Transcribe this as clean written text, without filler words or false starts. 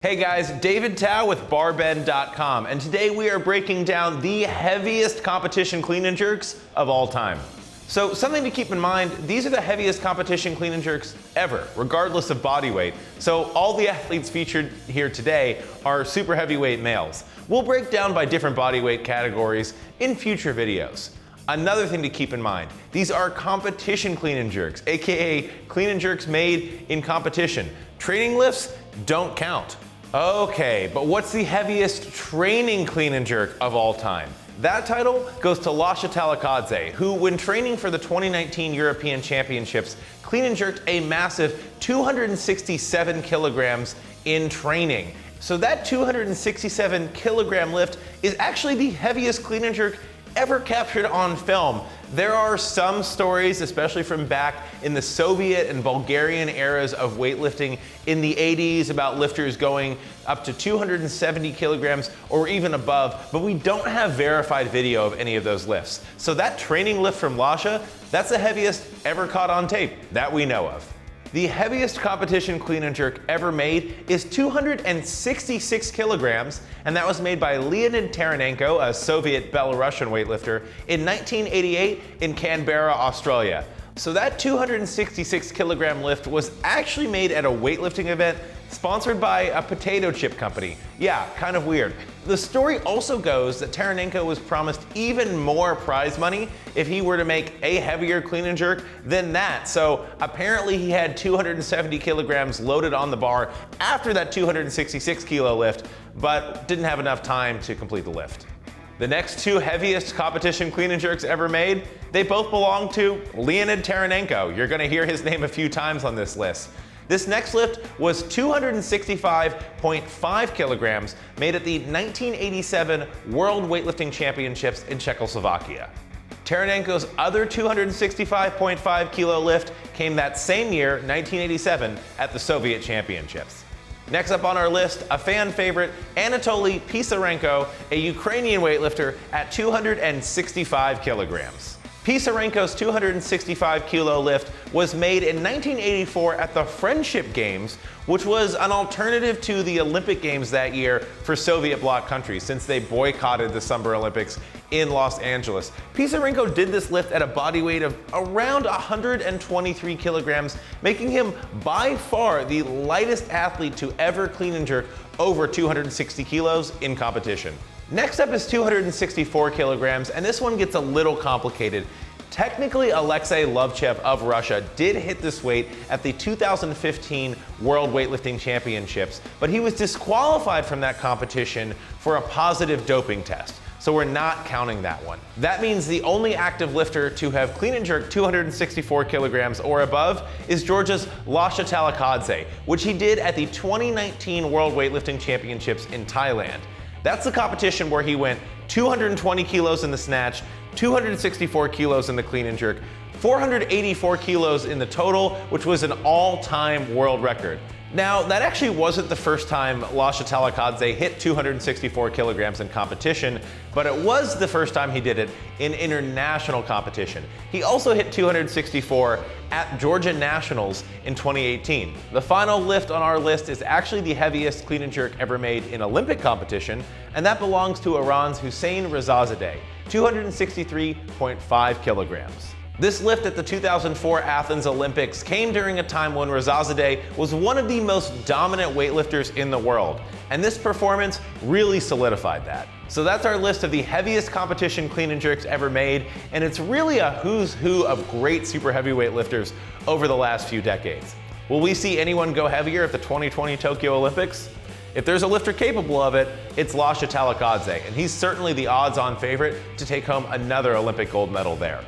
Hey guys, David Tao with BarBend.com, and today we are breaking down the heaviest competition clean and jerks of all time. So something to keep in mind, these are the heaviest competition clean and jerks ever, regardless of body weight. So all the athletes featured here today are super heavyweight males. We'll break down by different body weight categories in future videos. Another thing to keep in mind, these are competition clean and jerks, aka clean and jerks made in competition. Training lifts don't count. Okay, but what's the heaviest training clean and jerk of all time? That title goes to Lasha Talakhadze, who, when training for the 2019 European Championships, clean and jerked a massive 267 kilograms in training. So that 267 kilogram lift is actually the heaviest clean and jerk ever captured on film. There are some stories, especially from back in the Soviet and Bulgarian eras of weightlifting in the 80s, about lifters going up to 270 kilograms or even above, but we don't have verified video of any of those lifts. So that training lift from Lasha, that's the heaviest ever caught on tape that we know of. The heaviest competition clean and jerk ever made is 266 kilograms, and that was made by Leonid Taranenko, a Soviet Belarusian weightlifter, in 1988 in Canberra, Australia. So that 266 kilogram lift was actually made at a weightlifting event sponsored by a potato chip company. Yeah, kind of weird. The story also goes that Taranenko was promised even more prize money if he were to make a heavier clean and jerk than that. So apparently he had 270 kilograms loaded on the bar after that 266 kilo lift, but didn't have enough time to complete the lift. The next two heaviest competition clean and jerks ever made, they both belong to Leonid Taranenko. You're gonna hear his name a few times on this list. This next lift was 265.5 kilograms, made at the 1987 World Weightlifting Championships in Czechoslovakia. Taranenko's other 265.5 kilo lift came that same year, 1987, at the Soviet Championships. Next up on our list, a fan favorite, Anatoly Pisarenko, a Ukrainian weightlifter at 265 kilograms. Pisarenko's 265 kilo lift was made in 1984 at the Friendship Games, which was an alternative to the Olympic Games that year for Soviet bloc countries, since they boycotted the Summer Olympics in Los Angeles. Pisarenko did this lift at a body weight of around 123 kilograms, making him by far the lightest athlete to ever clean and jerk over 260 kilos in competition. Next up is 264 kilograms, and this one gets a little complicated. Technically, Alexei Lovchev of Russia did hit this weight at the 2015 World Weightlifting Championships, but he was disqualified from that competition for a positive doping test. So we're not counting that one. That means the only active lifter to have clean and jerked 264 kilograms or above is Georgia's Lasha Talakhadze, which he did at the 2019 World Weightlifting Championships in Thailand. That's the competition where he went 220 kilos in the snatch, 264 kilos in the clean and jerk, 484 kilos in the total, which was an all-time world record. Now, that actually wasn't the first time Lasha Talakhadze hit 264 kilograms in competition, but it was the first time he did it in international competition. He also hit 264 at Georgia Nationals in 2018. The final lift on our list is actually the heaviest clean and jerk ever made in Olympic competition, and that belongs to Iran's Hossein Rezazadeh, 263.5 kilograms. This lift at the 2004 Athens Olympics came during a time when Rezazadeh was one of the most dominant weightlifters in the world, and this performance really solidified that. So that's our list of the heaviest competition clean and jerks ever made, and it's really a who's who of great super heavyweight lifters over the last few decades. Will we see anyone go heavier at the 2020 Tokyo Olympics? If there's a lifter capable of it, it's Lasha Talakhadze, and he's certainly the odds-on favorite to take home another Olympic gold medal there.